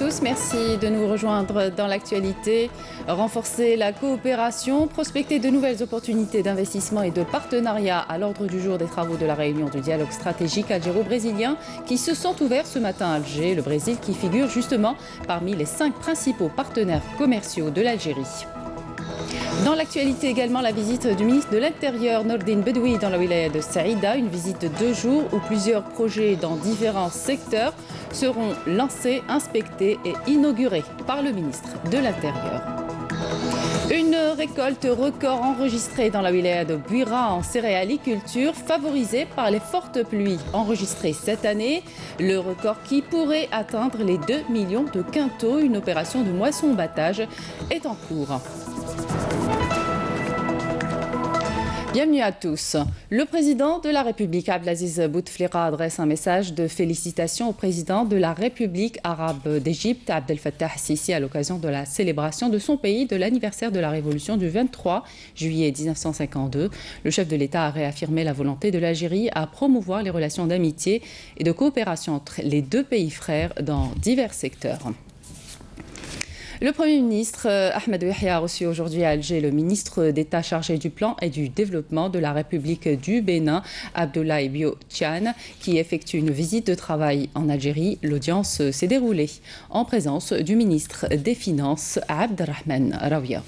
tous, merci de nous rejoindre dans l'actualité. Renforcer la coopération, prospecter de nouvelles opportunités d'investissement et de partenariat à l'ordre du jour des travaux de la réunion du dialogue stratégique algéro-brésilien qui se sont ouverts ce matin à Alger, le Brésil qui figure justement parmi les 5 principaux partenaires commerciaux de l'Algérie. Dans l'actualité également, la visite du ministre de l'Intérieur Nordine Bedoui dans la wilaya de Saïda, une visite de 2 jours où plusieurs projets dans différents secteurs seront lancés, inspectés et inaugurés par le ministre de l'Intérieur. Une récolte record enregistrée dans la wilaya de Bouira en céréaliculture, favorisée par les fortes pluies enregistrées cette année. Le record qui pourrait atteindre les 2 millions de quintaux. Une opération de moisson-battage est en cours. Bienvenue à tous. Le président de la République, Abdelaziz Bouteflika, adresse un message de félicitations au président de la République arabe d'Égypte, Abdel Fattah Sisi, à l'occasion de la célébration de son pays de l'anniversaire de la Révolution du 23 juillet 1952. Le chef de l'État a réaffirmé la volonté de l'Algérie à promouvoir les relations d'amitié et de coopération entre les 2 pays frères dans divers secteurs. Le Premier ministre Ahmed Yahya a reçu aujourd'hui à Alger le ministre d'État chargé du plan et du développement de la République du Bénin, Abdoulaye Bio Tiane, qui effectue une visite de travail en Algérie. L'audience s'est déroulée en présence du ministre des Finances, Abderrahmane Rawia.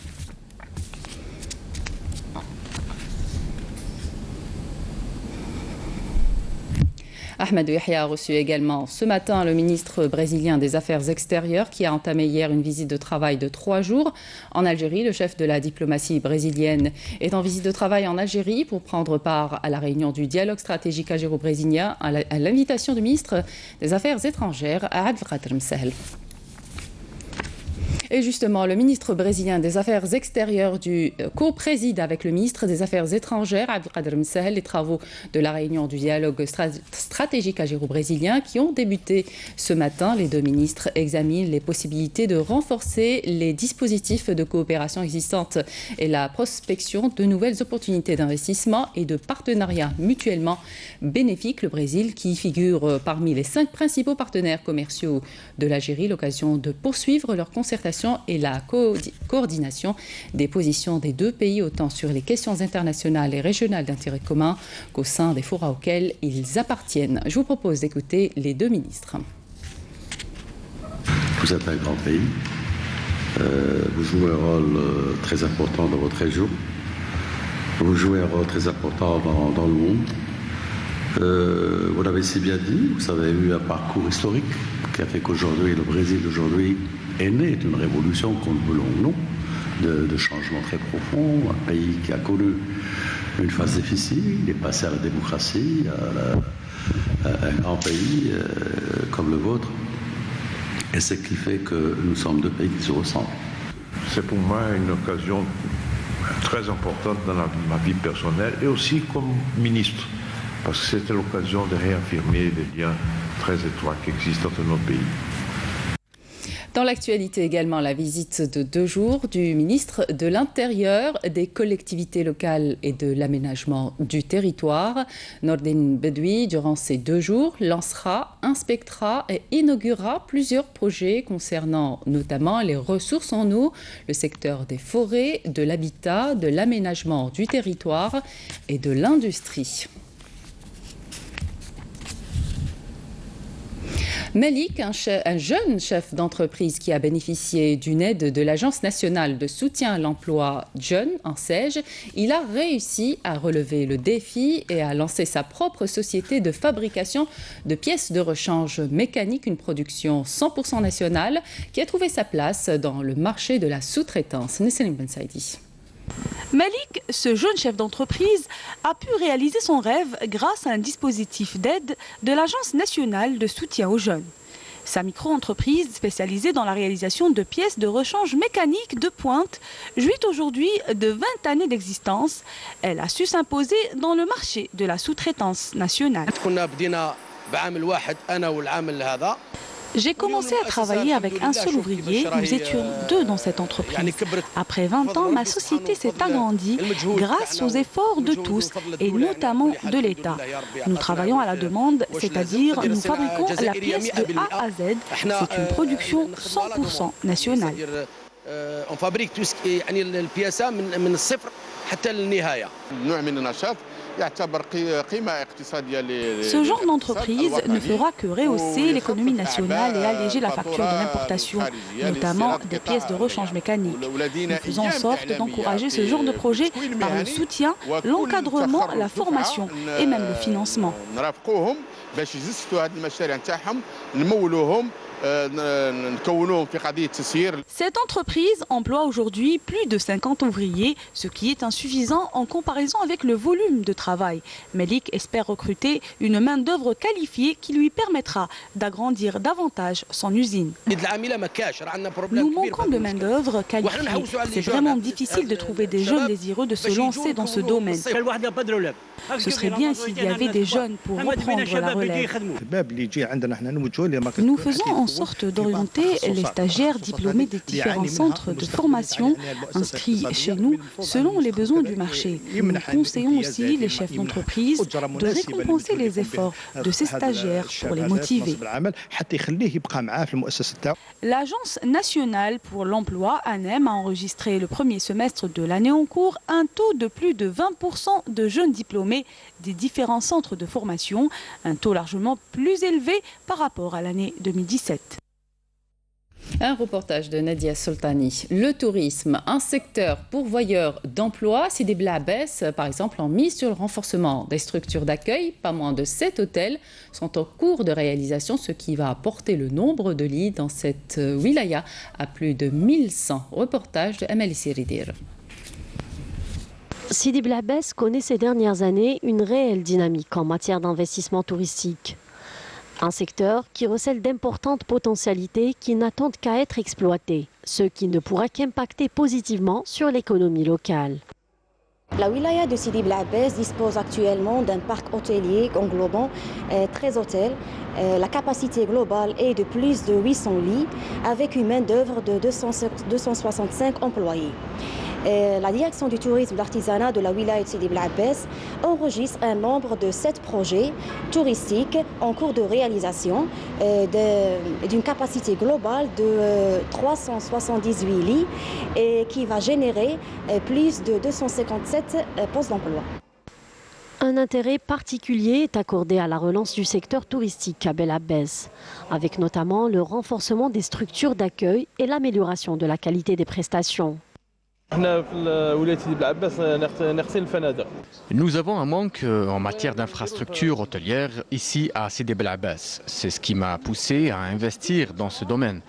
Ahmed Yahya a reçu également ce matin le ministre brésilien des Affaires extérieures qui a entamé hier une visite de travail de 3 jours en Algérie. Le chef de la diplomatie brésilienne est en visite de travail en Algérie pour prendre part à la réunion du dialogue stratégique algéro-brésilien à l'invitation du ministre des Affaires étrangères, Abdelkader Msahel. Et justement, le ministre brésilien des Affaires extérieures co-préside avec le ministre des Affaires étrangères, Abdelkader Msahel, les travaux de la réunion du dialogue stratégique algéro-brésilien qui ont débuté ce matin. Les 2 ministres examinent les possibilités de renforcer les dispositifs de coopération existantes et la prospection de nouvelles opportunités d'investissement et de partenariats mutuellement bénéfiques. Le Brésil, qui figure parmi les 5 principaux partenaires commerciaux de l'Algérie, l'occasion de poursuivre leur concertation et la coordination des positions des 2 pays, autant sur les questions internationales et régionales d'intérêt commun qu'au sein des forats auxquels ils appartiennent. Je vous propose d'écouter les 2 ministres. Vous êtes un grand pays. Vous jouez un rôle très important dans votre région. Vous jouez un rôle très important dans le monde. Vous l'avez si bien dit, vous avez eu un parcours historique qui a fait qu'aujourd'hui, le Brésil aujourd'hui est né d'une révolution, qu'on le voulons ou non, de changements très profonds, un pays qui a connu une phase difficile, il est passé à la démocratie, à un grand pays comme le vôtre, et c'est ce qui fait que nous sommes 2 pays qui se ressemblent. C'est pour moi une occasion très importante dans ma vie personnelle et aussi comme ministre, parce que c'était l'occasion de réaffirmer les liens très étroits qui existent entre nos pays. Dans l'actualité également, la visite de 2 jours du ministre de l'Intérieur, des collectivités locales et de l'aménagement du territoire. Nordine Bedoui, durant ces 2 jours, lancera, inspectera et inaugurera plusieurs projets concernant notamment les ressources en eau, le secteur des forêts, de l'habitat, de l'aménagement du territoire et de l'industrie. Malik, un jeune chef d'entreprise qui a bénéficié d'une aide de l'Agence nationale de soutien à l'emploi Jeune en Sège, il a réussi à relever le défi et à lancer sa propre société de fabrication de pièces de rechange mécanique, une production 100% nationale qui a trouvé sa place dans le marché de la sous-traitance. Nesselim Ben Saïdi. Malik, ce jeune chef d'entreprise, a pu réaliser son rêve grâce à un dispositif d'aide de l'Agence nationale de soutien aux jeunes. Sa micro-entreprise, spécialisée dans la réalisation de pièces de rechange mécanique de pointe, jouit aujourd'hui de 20 années d'existence. Elle a su s'imposer dans le marché de la sous-traitance nationale. J'ai commencé à travailler avec un seul ouvrier, nous étions 2 dans cette entreprise. Après 20 ans, ma société s'est agrandie grâce aux efforts de tous et notamment de l'État. Nous travaillons à la demande, c'est-à-dire nous fabriquons la pièce de A à Z. C'est une production 100% nationale. On fabrique tout ce qui est la pièce من الصفر حتى للنهاية. Ce genre d'entreprise ne fera que rehausser l'économie nationale et alléger la facture de l'importation, notamment des pièces de rechange mécanique. Nous faisons en sorte d'encourager ce genre de projet par le soutien, l'encadrement, la formation et même le financement. Cette entreprise emploie aujourd'hui plus de 50 ouvriers, ce qui est insuffisant en comparaison avec le volume de travail. Malik espère recruter une main-d'œuvre qualifiée qui lui permettra d'agrandir davantage son usine. Nous manquons de main-d'œuvre qualifiée. C'est vraiment difficile de trouver des jeunes désireux de se lancer dans ce domaine. Ce serait bien s'il y avait des jeunes pour reprendre la relève. Nous faisons en sorte d'orienter les stagiaires diplômés des différents centres de formation inscrits chez nous selon les besoins du marché. Nous conseillons aussi les chefs d'entreprise de récompenser les efforts de ces stagiaires pour les motiver. L'Agence nationale pour l'emploi, ANEM, a enregistré le premier semestre de l'année en cours un taux de plus de 20% de jeunes diplômés des différents centres de formation, un taux largement plus élevé par rapport à l'année 2017. Un reportage de Nadia Soltani. Le tourisme, un secteur pourvoyeur d'emplois. Sidi Bel Abbès, par exemple, en mise sur le renforcement des structures d'accueil. Pas moins de 7 hôtels sont en cours de réalisation, ce qui va porter le nombre de lits dans cette wilaya à plus de 1100. Reportage de Amel Siridir. Sidi Bel Abbès connaît ces dernières années une réelle dynamique en matière d'investissement touristique. Un secteur qui recèle d'importantes potentialités qui n'attendent qu'à être exploitées, ce qui ne pourra qu'impacter positivement sur l'économie locale. La wilaya de Sidi Bel Abbès dispose actuellement d'un parc hôtelier englobant 13 hôtels. La capacité globale est de plus de 800 lits avec une main-d'œuvre de 265 employés. La direction du tourisme d'artisanat de la wilaya de Sidi Bel Abbès enregistre un nombre de 7 projets touristiques en cours de réalisation d'une capacité globale de 378 lits et qui va générer plus de 257 postes d'emploi. Un intérêt particulier est accordé à la relance du secteur touristique à Bel Abbès, avec notamment le renforcement des structures d'accueil et l'amélioration de la qualité des prestations. Nous avons un manque en matière d'infrastructures hôtelières ici à Sidi Bel Abbès. C'est ce qui m'a poussé à investir dans ce domaine.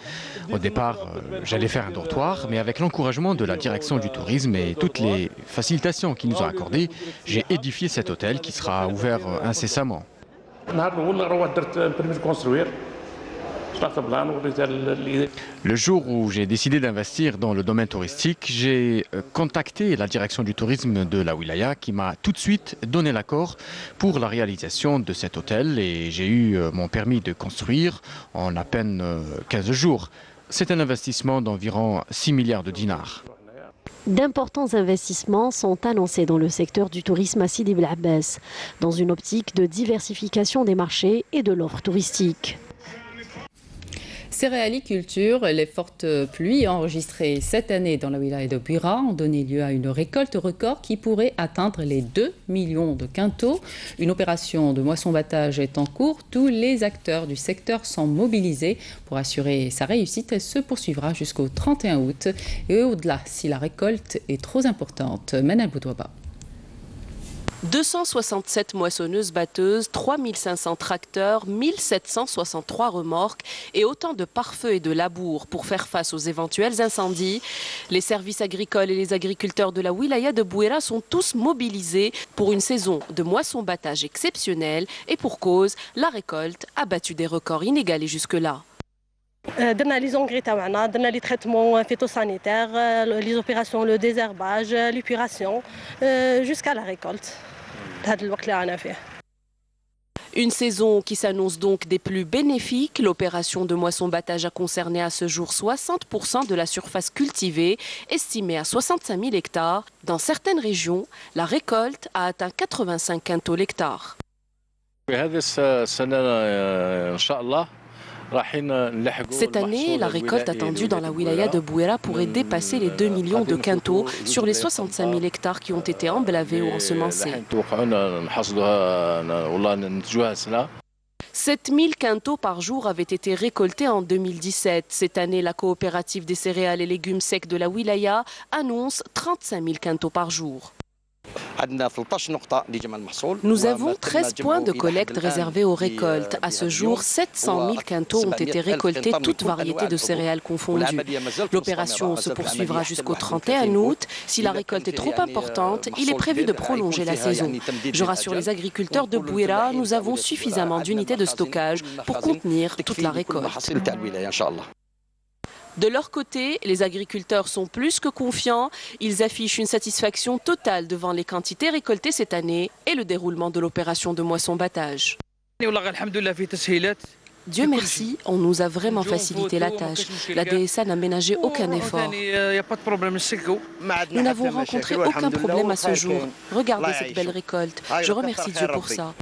Au départ, j'allais faire un dortoir, mais avec l'encouragement de la direction du tourisme et toutes les facilitations qu'ils nous ont accordées, j'ai édifié cet hôtel qui sera ouvert incessamment. Le jour où j'ai décidé d'investir dans le domaine touristique, j'ai contacté la direction du tourisme de la wilaya qui m'a tout de suite donné l'accord pour la réalisation de cet hôtel et j'ai eu mon permis de construire en à peine 15 jours. C'est un investissement d'environ 6 milliards de dinars. D'importants investissements sont annoncés dans le secteur du tourisme à Sidi Bel Abbès, dans une optique de diversification des marchés et de l'offre touristique. Céréaliculture, les fortes pluies enregistrées cette année dans la wilaya de Buira ont donné lieu à une récolte record qui pourrait atteindre les 2 millions de quintaux. Une opération de moisson-battage est en cours. Tous les acteurs du secteur sont mobilisés pour assurer sa réussite. Elle se poursuivra jusqu'au 31 août et au-delà si la récolte est trop importante. Manal Boudouaba. 267 moissonneuses-batteuses, 3500 tracteurs, 1763 remorques et autant de pare-feu et de labour pour faire face aux éventuels incendies. Les services agricoles et les agriculteurs de la wilaya de Bouira sont tous mobilisés pour une saison de moisson-battage exceptionnelle et pour cause, la récolte a battu des records inégalés jusque-là. درنا لي زونغري تاعنا درنا لي تريتمون فيتوسانيتير لي اوبيراسيون لو ديزرباج ليبيراسيون جوسكا لا ريكولت هذا الوقت اللي رانا فيه. Une saison qui s'annonce donc des plus bénéfiques. L'opération de moisson-battage a concerné à ce jour 60% de la surface cultivée, estimée à 65 000 hectares. Dans certaines régions, la récolte a atteint 85 quintaux l'hectare. Cette année, la récolte attendue dans la wilaya de Bouira pourrait dépasser les 2 millions de quintaux sur les 65 000 hectares qui ont été emblavés ou ensemencés. 7 000 quintaux par jour avaient été récoltés en 2017. Cette année, la coopérative des céréales et légumes secs de la wilaya annonce 35 000 quintaux par jour. Nous avons 13 points de collecte réservés aux récoltes. À ce jour, 700 000 quintaux ont été récoltés, toutes variétés de céréales confondues. L'opération se poursuivra jusqu'au 31 août. Si la récolte est trop importante, il est prévu de prolonger la saison. Je rassure les agriculteurs de Bouira, nous avons suffisamment d'unités de stockage pour contenir toute la récolte. De leur côté, les agriculteurs sont plus que confiants. Ils affichent une satisfaction totale devant les quantités récoltées cette année et le déroulement de l'opération de moisson-battage. Dieu merci, on nous a vraiment facilité la tâche. La DSA n'a ménagé aucun effort. Nous n'avons rencontré aucun problème à ce jour. Regardez cette belle récolte. Je remercie Dieu pour ça.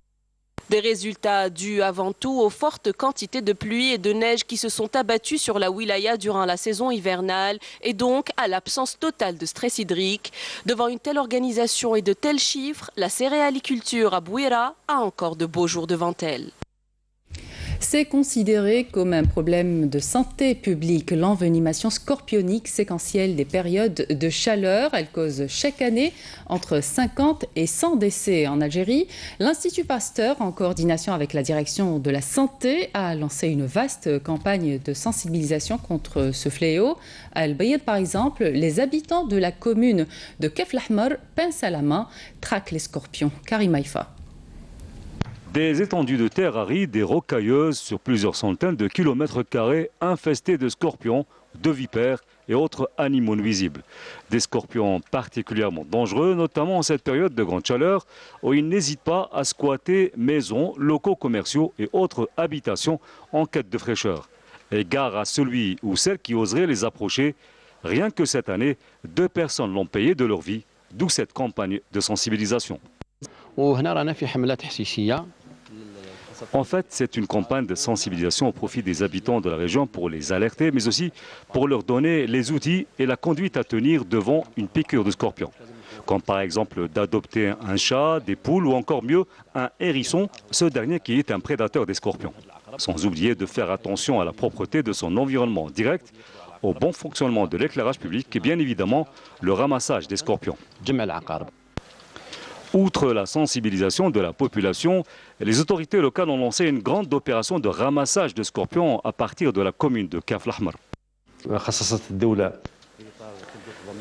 Des résultats dus avant tout aux fortes quantités de pluie et de neige qui se sont abattues sur la wilaya durant la saison hivernale et donc à l'absence totale de stress hydrique. Devant une telle organisation et de tels chiffres, la céréaliculture à Bouira a encore de beaux jours devant elle. C'est considéré comme un problème de santé publique. L'envenimation scorpionique séquentielle des périodes de chaleur. Elle cause chaque année entre 50 et 100 décès en Algérie. L'Institut Pasteur, en coordination avec la direction de la santé, a lancé une vaste campagne de sensibilisation contre ce fléau. À El Bayed, par exemple, les habitants de la commune de Kef l'Ahmar, pincent à la main, traquent les scorpions. Karim Haïfa. Des étendues de terre arides et rocailleuses sur plusieurs centaines de kilomètres carrés infestées de scorpions, de vipères et autres animaux nuisibles. Des scorpions particulièrement dangereux, notamment en cette période de grande chaleur où ils n'hésitent pas à squatter maisons, locaux commerciaux et autres habitations en quête de fraîcheur. Et gare à celui ou celle qui oserait les approcher. Rien que cette année, 2 personnes l'ont payé de leur vie, d'où cette campagne de sensibilisation. En fait, c'est une campagne de sensibilisation au profit des habitants de la région pour les alerter, mais aussi pour leur donner les outils et la conduite à tenir devant une piqûre de scorpion. Comme par exemple d'adopter un chat, des poules ou encore mieux un hérisson, ce dernier qui est un prédateur des scorpions. Sans oublier de faire attention à la propreté de son environnement direct, au bon fonctionnement de l'éclairage public et bien évidemment le ramassage des scorpions. Outre la sensibilisation de la population, les autorités locales ont lancé une grande opération de ramassage de scorpions à partir de la commune de Kef l'Ahmar.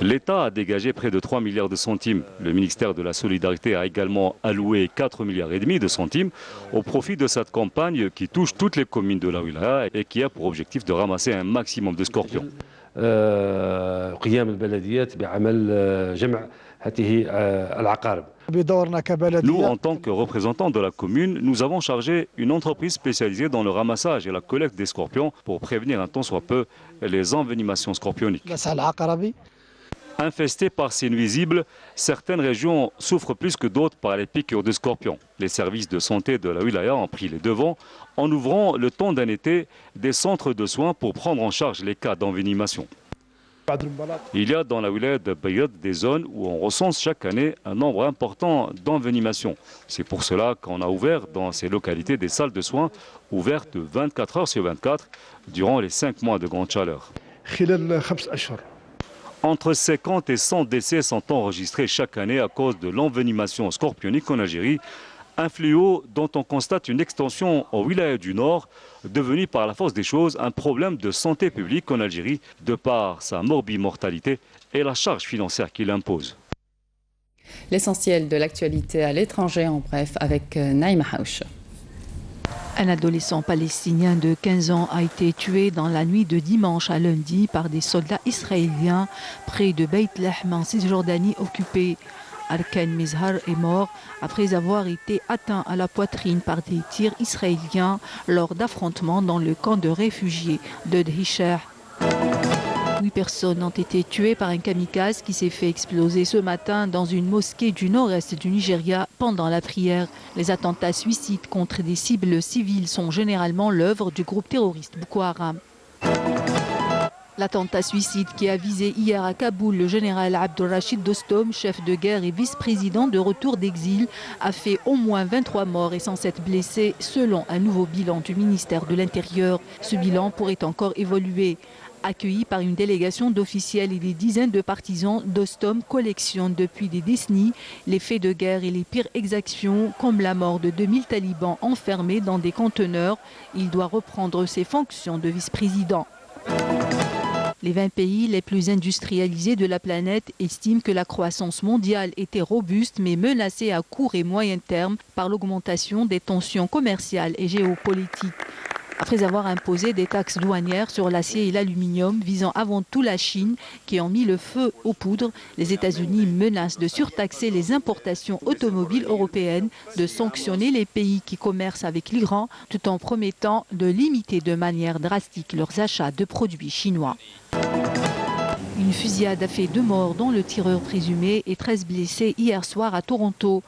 L'État a dégagé près de 3 milliards de centimes. Le ministère de la Solidarité a également alloué 4,5 milliards de centimes au profit de cette campagne qui touche toutes les communes de la wilaya et qui a pour objectif de ramasser un maximum de scorpions. Nous, en tant que représentants de la commune, nous avons chargé une entreprise spécialisée dans le ramassage et la collecte des scorpions pour prévenir un tant soit peu les envenimations scorpioniques. Infestées par ces nuisibles, certaines régions souffrent plus que d'autres par les piqûres de scorpions. Les services de santé de la wilaya ont pris les devants en ouvrant le temps d'un été des centres de soins pour prendre en charge les cas d'envenimation. Il y a dans la wilaya de Bayed des zones où on recense chaque année un nombre important d'envenimations. C'est pour cela qu'on a ouvert dans ces localités des salles de soins ouvertes 24 heures sur 24 durant les 5 mois de grande chaleur. Entre 50 et 100 décès sont enregistrés chaque année à cause de l'envenimation scorpionique en Algérie. Un fléau dont on constate une extension au wilaya du Nord, devenu par la force des choses un problème de santé publique en Algérie, de par sa morbimortalité et la charge financière qu'il impose. L'essentiel de l'actualité à l'étranger, en bref, avec Naïma Haouch. Un adolescent palestinien de 15 ans a été tué dans la nuit de dimanche à lundi par des soldats israéliens près de Beit Lahm en Cisjordanie occupée. Arkan Mizhar est mort après avoir été atteint à la poitrine par des tirs israéliens lors d'affrontements dans le camp de réfugiés de Dhisher. 8 personnes ont été tuées par un kamikaze qui s'est fait exploser ce matin dans une mosquée du nord-est du Nigeria pendant la prière. Les attentats suicides contre des cibles civiles sont généralement l'œuvre du groupe terroriste Boko Haram. L'attentat suicide qui a visé hier à Kaboul le général Abdulrachid Dostom, chef de guerre et vice-président de retour d'exil, a fait au moins 23 morts et 107 blessés selon un nouveau bilan du ministère de l'Intérieur. Ce bilan pourrait encore évoluer. Accueilli par une délégation d'officiels et des dizaines de partisans, Dostom collectionne depuis des décennies les faits de guerre et les pires exactions, comme la mort de 2000 talibans enfermés dans des conteneurs. Il doit reprendre ses fonctions de vice-président. Les 20 pays les plus industrialisés de la planète estiment que la croissance mondiale était robuste mais menacée à court et moyen terme par l'augmentation des tensions commerciales et géopolitiques. Après avoir imposé des taxes douanières sur l'acier et l'aluminium visant avant tout la Chine qui ont mis le feu aux poudres, les États-Unis menacent de surtaxer les importations automobiles européennes, de sanctionner les pays qui commercent avec l'Iran tout en promettant de limiter de manière drastique leurs achats de produits chinois. Une fusillade a fait 2 morts dont le tireur présumé et 13 blessés hier soir à Toronto.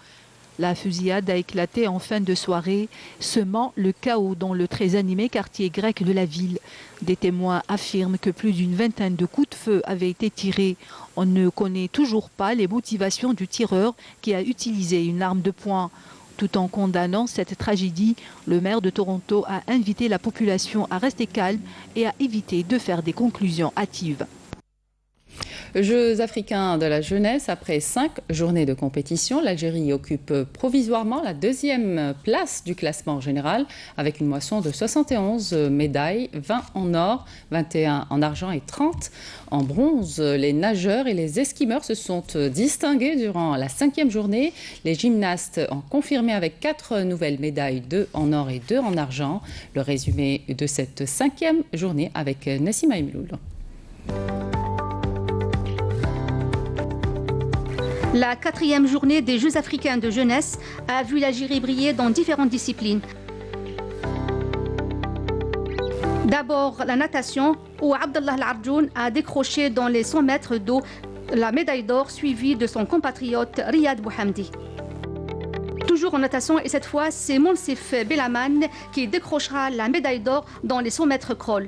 La fusillade a éclaté en fin de soirée, semant le chaos dans le très animé quartier grec de la ville. Des témoins affirment que plus d'une vingtaine de coups de feu avaient été tirés. On ne connaît toujours pas les motivations du tireur qui a utilisé une arme de poing. Tout en condamnant cette tragédie, le maire de Toronto a invité la population à rester calme et à éviter de faire des conclusions hâtives. Jeux africains de la jeunesse, après 5 journées de compétition, l'Algérie occupe provisoirement la 2e place du classement général avec une moisson de 71 médailles, 20 en or, 21 en argent et 30 en bronze. Les nageurs et les escrimeurs se sont distingués durant la 5e journée. Les gymnastes ont confirmé avec 4 nouvelles médailles, 2 en or et 2 en argent. Le résumé de cette 5e journée avec Nassima Imloul. La 4e journée des Jeux africains de jeunesse a vu l'Algérie briller dans différentes disciplines. D'abord la natation, où Abdallah Al-Arjoun a décroché dans les 100 mètres d'eau la médaille d'or, suivie de son compatriote Riyad Bouhamdi. Toujours en natation, et cette fois c'est Monsif Belaman qui décrochera la médaille d'or dans les 100 mètres crawl.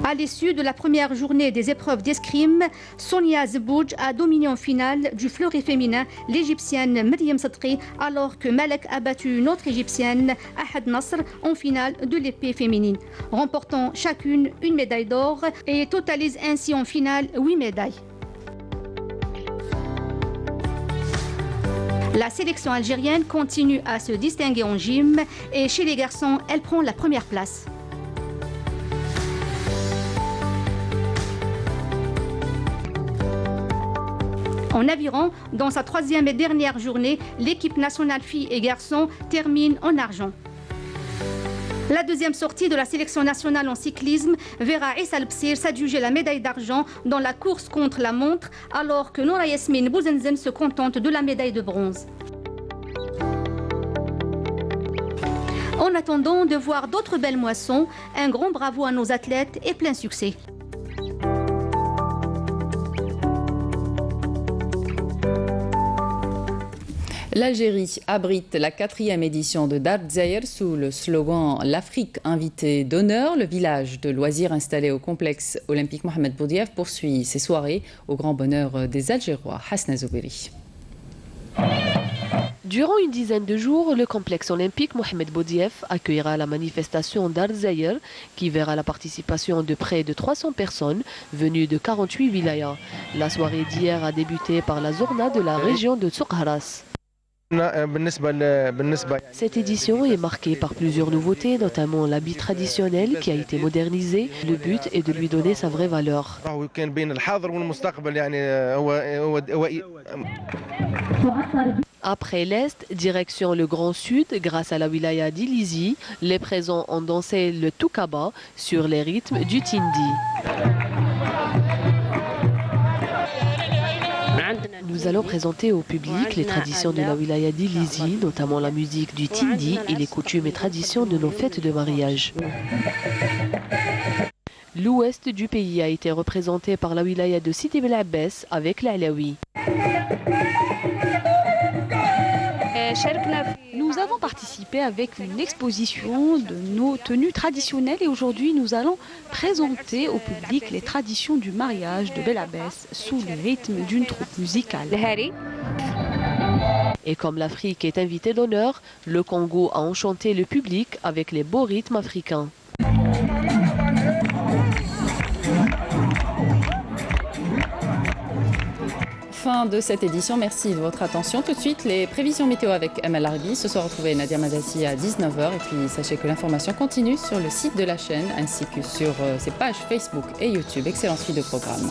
À l'issue de la première journée des épreuves d'escrime, Sonia Zebouj a dominé en finale du fleuret féminin l'égyptienne Myriam Sadri, alors que Malek a battu une autre égyptienne, Ahad Nasr, en finale de l'épée féminine, remportant chacune une médaille d'or et totalise ainsi en finale 8 médailles. La sélection algérienne continue à se distinguer en gym et chez les garçons, elle prend la première place. En aviron, dans sa 3e et dernière journée, l'équipe nationale filles et garçons termine en argent. La 2e sortie de la sélection nationale en cyclisme verra Issa Al-Bsir s'adjuger la médaille d'argent dans la course contre la montre, alors que Noura Yasmine Bouzenzen se contente de la médaille de bronze. En attendant de voir d'autres belles moissons, un grand bravo à nos athlètes et plein succès. L'Algérie abrite la 4e édition de Dar Dzaïr sous le slogan « L'Afrique invitée d'honneur ». Le village de loisirs installé au complexe olympique Mohamed Boudiaf poursuit ses soirées au grand bonheur des Algérois. Hasna Zouberi. Durant une dizaine de jours, le complexe olympique Mohamed Boudiaf accueillera la manifestation Dar Dzaïr qui verra la participation de près de 300 personnes venues de 48 wilayas. La soirée d'hier a débuté par la Zorna de la région de Soukharas. Cette édition est marquée par plusieurs nouveautés, notamment l'habit traditionnel qui a été modernisé. Le but est de lui donner sa vraie valeur. Après l'Est, direction le Grand Sud, grâce à la wilaya d'Ilizi, les présents ont dansé le Toukaba sur les rythmes du Tindi. Nous allons présenter au public les traditions de la wilaya d'Ilizi, notamment la musique du Tindi et les coutumes et traditions de nos fêtes de mariage. L'ouest du pays a été représenté par la wilaya de Sidi Bel Abbès avec l'Alaoui. Nous avons participé avec une exposition de nos tenues traditionnelles et aujourd'hui nous allons présenter au public les traditions du mariage de Bel Abbès sous le rythme d'une troupe musicale. Et comme l'Afrique est invitée d'honneur, le Congo a enchanté le public avec les beaux rythmes africains. Fin de cette édition, merci de votre attention. Tout de suite, les prévisions météo avec ML Arbi. Ce soir, retrouvez Nadia Madassi à 19h. Et puis, sachez que l'information continue sur le site de la chaîne ainsi que sur ses pages Facebook et YouTube. Excellente suite de programme.